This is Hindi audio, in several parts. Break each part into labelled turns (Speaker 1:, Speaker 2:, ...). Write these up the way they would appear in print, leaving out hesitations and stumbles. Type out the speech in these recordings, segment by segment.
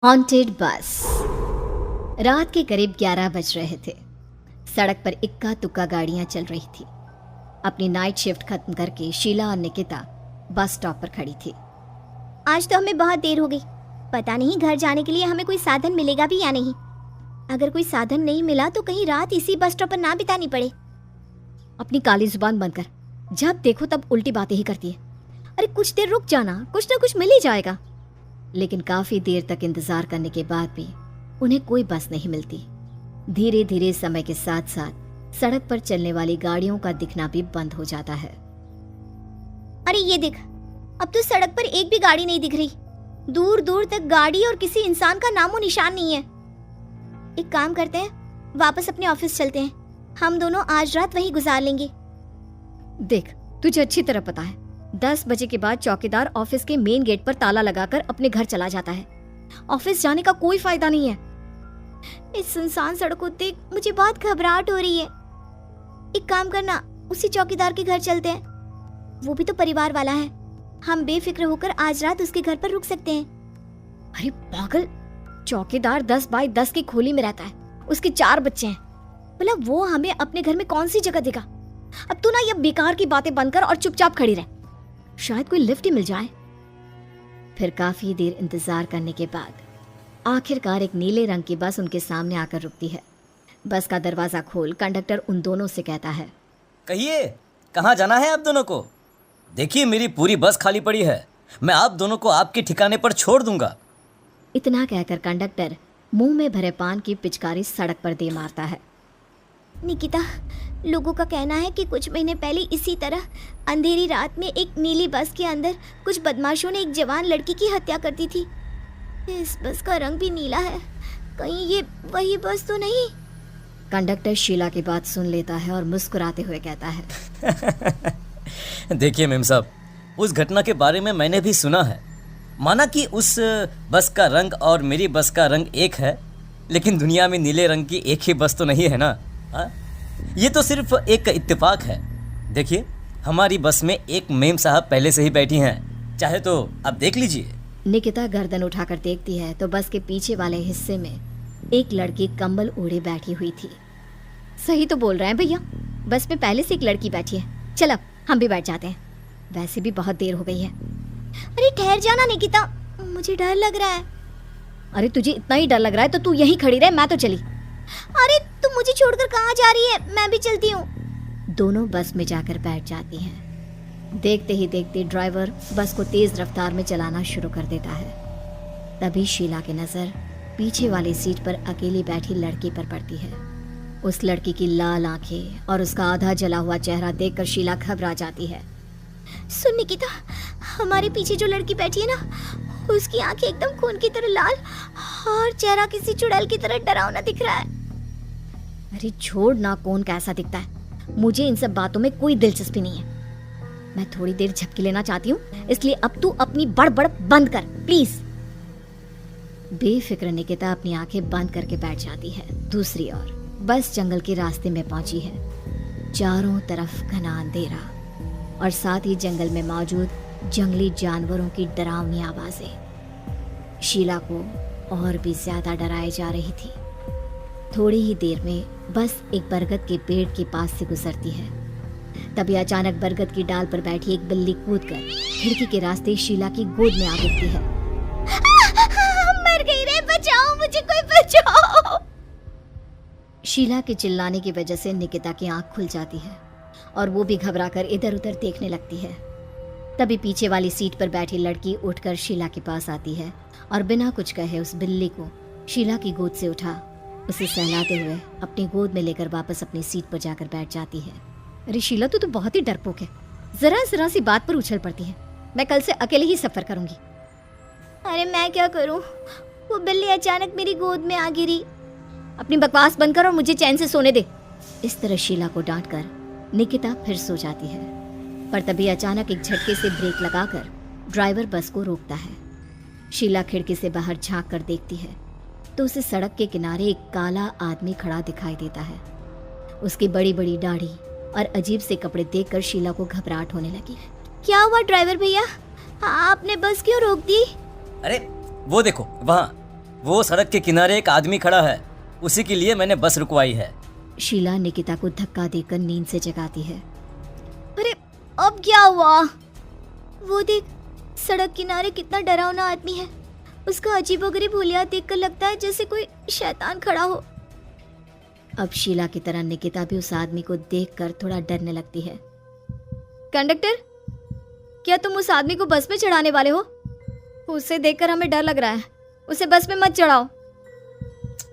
Speaker 1: हॉन्टेड बस। रात के करीब 11 बज रहे थे। सड़क पर इक्का तुक्का गाड़ियां चल रही थी। अपनी नाइट शिफ्ट खत्म करके शीला और निकिता बस स्टॉप पर खड़ी थी।
Speaker 2: आज तो हमें बहुत देर हो गई। पता नहीं घर जाने के लिए हमें कोई साधन मिलेगा भी या नहीं। अगर कोई साधन नहीं मिला तो कहीं रात इसी बस स्टॉप पर ना बितानी पड़े।
Speaker 1: अपनी काली जुबान बंद कर। जब देखो तब उल्टी बातें ही करती है। अरे कुछ देर रुक जाना, कुछ ना कुछ मिल ही जाएगा। लेकिन काफी देर तक इंतजार करने के बाद भी उन्हें कोई बस नहीं मिलती। धीरे धीरे समय के साथ साथ सड़क पर चलने वाली गाड़ियों का दिखना भी बंद हो जाता है।
Speaker 2: अरे ये देख, अब तो सड़क पर एक भी गाड़ी नहीं दिख रही। दूर दूर तक गाड़ी और किसी इंसान का नामो निशान नहीं है। एक काम करते हैं, वापस अपने ऑफिस चलते हैं। हम दोनों आज रात वहीं गुजार लेंगे।
Speaker 1: देख, तुझे अच्छी तरह पता है 10 बजे के बाद चौकीदार ऑफिस के मेन गेट पर ताला लगाकर अपने घर चला जाता है। ऑफिस जाने का कोई फायदा नहीं है।
Speaker 2: इस सुनसान सड़क को देख मुझे बहुत घबराहट हो रही है। एक काम करना, उसी चौकीदार के घर चलते हैं। वो भी तो परिवार वाला है। हम बेफिक्र होकर आज रात उसके घर पर रुक सकते हैं।
Speaker 1: अरे पागल, चौकीदार 10 बाय 10 की खोली में रहता है। उसके 4 बच्चे हैं। भला वो हमें अपने घर में कौन सी जगह देगा। अब तू ना ये बेकार की बातें बंद कर और चुपचाप खड़ी रह। शायद कोई लिफ्ट ही मिल जाए। फिर काफी देर इंतजार करने के बाद आखिरकार एक नीले रंग की बस उनके सामने आकर रुकती है। बस का दरवाजा खोल कंडक्टर उन दोनों से कहता है,
Speaker 3: कहिए कहाँ जाना है आप दोनों को? देखिए मेरी पूरी बस खाली पड़ी है। मैं आप दोनों को आपके ठिकाने पर छोड़ दूंगा।
Speaker 1: इतना कहकर कंडक्टर मुंह में भरे पान की पिचकारी सड़क पर दे मारता है।
Speaker 2: निकिता, लोगों का कहना है कि कुछ महीने पहले इसी तरह अंधेरी रात में एक नीली बस के अंदर कुछ बदमाशों ने एक जवान लड़की की हत्या कर दी थी। इस बस का रंग भी नीला है। कहीं ये वही बस तो नहीं?
Speaker 1: कंडक्टर शीला की बात सुन लेता है और मुस्कुराते हुए कहता है,
Speaker 3: देखिए मेम साहब, उस घटना के बारे में मैंने भी सुना है। माना कि उस बस का रंग और मेरी बस का रंग एक है, लेकिन दुनिया में नीले रंग की एक ही बस तो नहीं है ना। हाँ? ये तो सिर्फ एक इत्तेफाक है। देखिए हमारी बस में एक मेम साहब पहले से ही बैठी हैं। चाहे तो आप देख लीजिए।
Speaker 1: निकिता गर्दन उठाकर देखती है तो बस के पीछे वाले हिस्से में एक लड़की कंबल ओढ़े बैठी हुई थी। सही तो बोल रहे हैं भैया, बस में पहले से एक लड़की बैठी है। चल अब हम भी बैठ जाते हैं, वैसे भी बहुत देर हो गई है।
Speaker 2: अरे ठहर जाना निकिता, मुझे डर लग रहा है।
Speaker 1: अरे तुझे इतना ही डर लग रहा है तो तू यहीं खड़ी रहे, मैं तो चली।
Speaker 2: अरे तुम मुझे छोड़कर कहाँ जा रही है? मैं भी चलती हूँ।
Speaker 1: दोनों बस में जाकर बैठ जाती हैं। देखते ही देखते ड्राइवर बस को तेज रफ्तार में चलाना शुरू कर देता है। तभी शीला की नजर पीछे वाली सीट पर अकेली बैठी लड़की पर पड़ती है। उस लड़की की लाल आंखें और उसका आधा जला हुआ चेहरा देखकर शीला घबरा जाती है।
Speaker 2: सुन निकिता, हमारे पीछे जो लड़की बैठी है ना, उसकी आंखें एकदम खून की तरह लाल और चेहरा किसी चुड़ैल की तरह डरावना दिख रहा है।
Speaker 1: अरे छोड़ ना, कौन कैसा दिखता है? मुझे इन सब बातों में कोई दिलचस्पी नहीं है। मैं थोड़ी देर झपकी लेना चाहती हूँ, इसलिए अब तू अपनी बड़बड़ बंद कर प्लीज। बेफिक्र निकिता अपनी आंखें बंद करके बैठ जाती है। दूसरी ओर बस जंगल के रास्ते में पहुंची है। चारों तरफ घना अंधेरा और साथ ही जंगल में मौजूद जंगली जानवरों की डरावनी आवाजें शीला को और भी ज्यादा डराए जा रही थी। थोड़ी ही देर में बस एक बरगद के पेड़ के पास से गुजरती है। तभी अचानक बरगद की डाल पर बैठी एक बिल्ली कूदकर खिड़की के रास्ते शीला की गोद में आ गिरती है।
Speaker 2: मर गई रे, बचाओ मुझे, कोई बचाओ।
Speaker 1: शीला के चिल्लाने की वजह से निकिता की आंख खुल जाती है और वो भी घबराकर इधर उधर देखने लगती है। तभी पीछे वाली सीट पर बैठी लड़की उठकर शीला के पास आती है और बिना कुछ कहे उस बिल्ली को शीला की गोद से उठा उसे सहलाते हुए अपनी गोद में लेकर वापस अपनी सीट पर जाकर बैठ जाती है। अरे शीला, तू तो बहुत ही डरपोक है। जरा सी बात पर उछल पड़ती है। मैं कल से अकेले ही सफर करूंगी।
Speaker 2: अरे मैं क्या करूं? वो बिल्ली अचानक मेरी गोद में आ गिरी।
Speaker 1: अपनी बकवास बंद कर और मुझे चैन से सोने दे। इस तरह शीला को डांट कर निकिता फिर सो जाती है। पर तभी अचानक एक झटके से ब्रेक लगाकर ड्राइवर बस को रोकता है। शीला खिड़की से बाहर झांक कर देखती है तो उसे सड़क के किनारे एक काला आदमी खड़ा दिखाई देता है। उसकी बड़ी बड़ी दाढ़ी और अजीब से कपड़े देखकर शीला को घबराहट होने लगी।
Speaker 2: क्या हुआ ड्राइवर भैया, आपने बस क्यों रोक दी?
Speaker 3: अरे वो देखो वहाँ, वो सड़क के किनारे एक आदमी खड़ा है, उसी के लिए मैंने बस रुकवाई है।
Speaker 1: शीला निकिता को धक्का देकर नींद से जगाती है।
Speaker 2: अरे अब क्या हुआ? वो देख, सड़क किनारे कितना डरावना आदमी है। उसका अजीबोगरीब हुलिया देखकर लगता है जैसे कोई शैतान खड़ा हो।
Speaker 1: अब शीला की तरह निकिता भी उस आदमी को देखकर थोड़ा डरने लगती है।
Speaker 2: कंडक्टर, क्या तुम उस आदमी को बस में चढ़ाने वाले हो? उसे देखकर हमें डर लग रहा है। उसे बस में मत चढ़ाओ।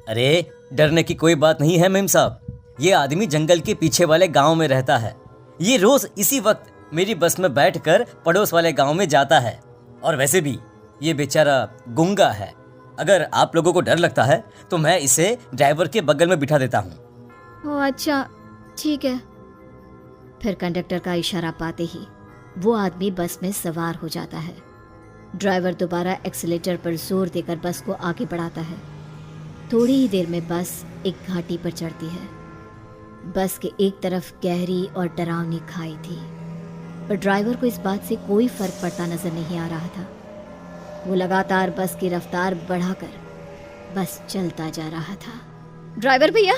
Speaker 3: अरे डरने की कोई बात नहीं है मेम साहब। ये आदमी जंगल के पीछे वाले गांव में रहता है। ये रोज इसी वक्त मेरी बस में बैठकर पड़ोस वाले गांव में जाता है। और वैसे भी ये बेचारा गूंगा है। अगर आप लोगों को डर लगता है तो मैं इसे ड्राइवर के बगल में बिठा देता हूँ।
Speaker 2: ओह अच्छा, ठीक है।
Speaker 1: फिर कंडक्टर का इशारा पाते ही वो आदमी बस में सवार हो जाता है। ड्राइवर दोबारा एक्सीलेटर पर जोर देकर बस को आगे बढ़ाता है। थोड़ी ही देर में बस एक घाटी पर चढ़ती है। बस के एक तरफ गहरी और डरावनी खाई थी, पर ड्राइवर को इस बात से कोई फर्क पड़ता नजर नहीं आ रहा था। वो लगातार बस की रफ्तार बढ़ाकर बस चलता जा रहा था।
Speaker 2: ड्राइवर भैया,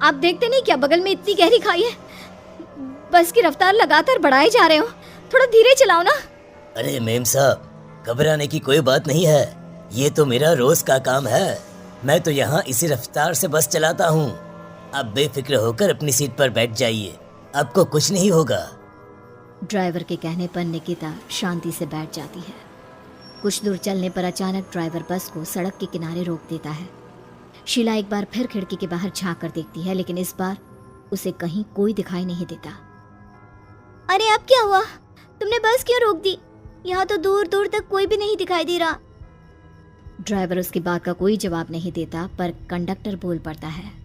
Speaker 2: आप देखते नहीं क्या बगल में इतनी गहरी खाई है? बस की रफ्तार लगातार बढ़ाए जा रहे हो, थोड़ा धीरे चलाओ ना।
Speaker 3: अरे मेम साहब, घबराने की कोई बात नहीं है। ये तो मेरा रोज का काम है। मैं तो यहाँ इसी रफ्तार से बस चलाता हूँ। आप बेफिक्र होकर अपनी सीट पर बैठ जाइए, आपको कुछ नहीं होगा।
Speaker 1: ड्राइवर के कहने पर निकिता शांति से बैठ जाती है। कुछ दूर चलने पर अचानक ड्राइवर बस को सड़क के किनारे रोक देता है। शीला एक बार फिर खिड़की के बाहर झांक कर देखती है, लेकिन इस बार उसे कहीं कोई दिखाई नहीं देता।
Speaker 2: अरे अब क्या हुआ? तुमने बस क्यों रोक दी? यहाँ तो दूर दूर तक कोई भी नहीं दिखाई दे रहा।
Speaker 1: ड्राइवर उसकी बात का कोई जवाब नहीं देता, पर कंडक्टर बोल पड़ता है।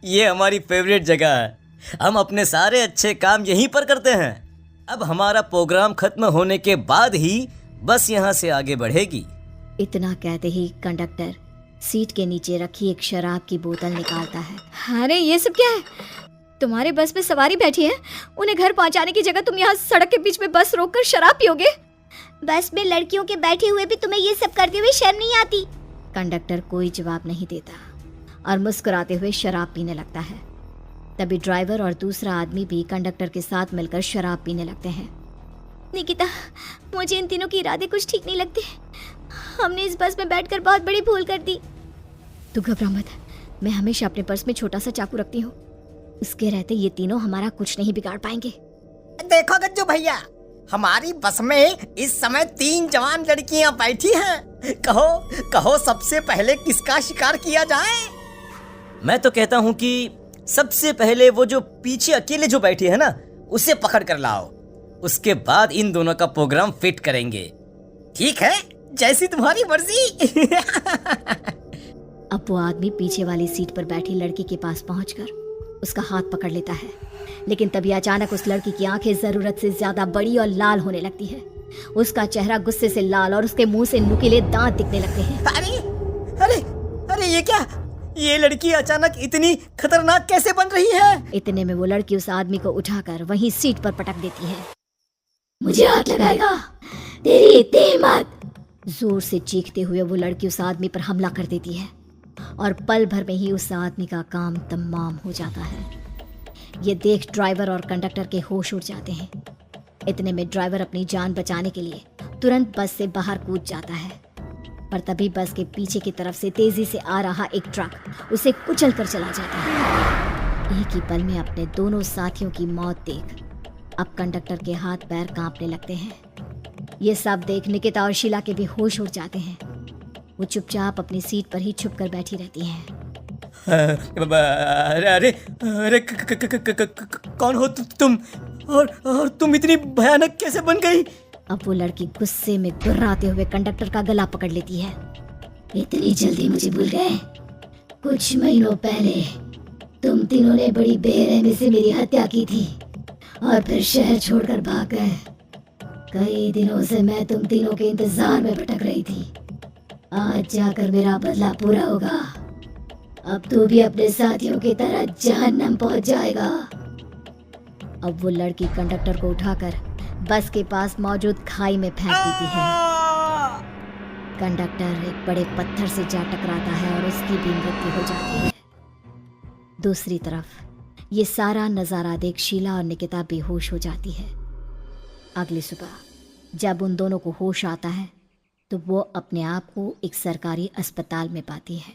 Speaker 3: ये हमारी फेवरेट जगह है। हम अपने सारे अच्छे काम यहीं पर करते हैं। अब हमारा प्रोग्राम खत्म होने के बाद ही बस यहाँ से आगे बढ़ेगी।
Speaker 1: इतना कहते ही कंडक्टर सीट के नीचे रखी एक शराब की बोतल निकालता है।
Speaker 2: अरे ये सब क्या है? तुम्हारे बस में सवारी बैठी है, उन्हें घर पहुंचाने की जगह तुम यहाँ सड़क के बीच में बस रोककर शराब पियोगे? बस में लड़कियों के बैठे हुए भी तुम्हें ये सब करते हुए शर्म नहीं आती?
Speaker 1: कंडक्टर कोई जवाब नहीं देता और मुस्कुराते हुए शराब पीने लगता है। तभी ड्राइवर और दूसरा आदमी भी कंडक्टर के साथ मिलकर शराब पीने लगते हैं।
Speaker 2: निकिता, मुझे इन तीनों के इरादे कुछ ठीक नहीं लगते। हमने इस बस में बैठकर बहुत बड़ी भूल कर दी।
Speaker 1: तू घबरा मत, मैं हमेशा अपने पर्स में छोटा सा चाकू रखती हूँ। उसके रहते ये तीनों हमारा कुछ नहीं बिगाड़ पाएंगे।
Speaker 4: देखो गज्जू भैया, हमारी बस में इस समय 3 जवान लड़कियां बैठी हैं। कहो कहो सबसे पहले किसका शिकार किया जाए?
Speaker 3: मैं तो कहता हूँ कि सबसे पहले वो जो पीछे अकेले जो बैठी है ना, उसे पकड़ कर लाओ। उसके बाद इन दोनों का प्रोग्राम फिट करेंगे।
Speaker 4: ठीक है, जैसी तुम्हारी मर्जी।
Speaker 1: अब वो आदमी पीछे वाली सीट पर बैठी लड़की के पास पहुंचकर उसका हाथ पकड़ लेता है, लेकिन तभी अचानक उस लड़की की आंखें जरूरत से ज्यादा बड़ी और लाल होने लगती है। उसका चेहरा गुस्से से लाल और उसके मुंह से नुकीले दांत दिखने लगते हैं।
Speaker 4: अरे अरे अरे ये क्या? ये लड़की अचानक इतनी खतरनाक कैसे बन रही है?
Speaker 1: इतने में वो लड़की उस आदमी को उठाकर वहीं सीट पर पटक देती है। मुझे हाथ लगाएगा, तेरी इतनी हिम्मत! जोर से चीखते हुए वो लड़की उस आदमी पर हमला कर देती है और पल भर में ही उस आदमी का काम तमाम हो जाता है। ये देख ड्राइवर और कंडक्टर के होश उड़ जाते हैं। इतने में ड्राइवर अपनी जान बचाने के लिए तुरंत बस से बाहर कूद जाता है, पर तभी बस के पीछे की तरफ से तेजी से आ रहा एक ट्रक उसे कुचल कर चला जाता है। एक ही पल में अपने दोनों साथियों की मौत देख अब कंडक्टर के हाथ पैर कांपने लगते हैं। ये सब देख निकिता और शीला के भी होश उड़ जाते हैं। वो चुपचाप अपनी सीट पर ही छुप कर बैठी रहती हैं।
Speaker 3: अरे अरे अरे कौन हो तुम? और तुम इतनी भयानक कैसे बन गई?
Speaker 1: अब वो लड़की गुस्से में गुर्राते हुए कंडक्टर का गला पकड़ लेती है। इतनी जल्दी मुझे भूल गए? कुछ महीनों पहले तुम तीनों ने बड़ी बेरहमी से मेरी हत्या की थी और फिर शहर छोड़कर भाग गए। कई दिनों से मैं तुम तीनों के इंतजार में भटक रही थी। आज जाकर मेरा बदला पूरा होगा। अब तू भी अपने साथियों की तरह जहन्नम पहुंच जाएगा। अब वो लड़की कंडक्टर को उठाकर बस के पास मौजूद खाई में फेंक देती है। कंडक्टर एक बड़े पत्थर से जा टकराता है और उसकी भी मृत्यु हो जाती है। दूसरी तरफ ये सारा नज़ारा देख शीला और निकिता बेहोश हो जाती है। अगली सुबह जब उन दोनों को होश आता है तो वो अपने आप को एक सरकारी अस्पताल में पाती है।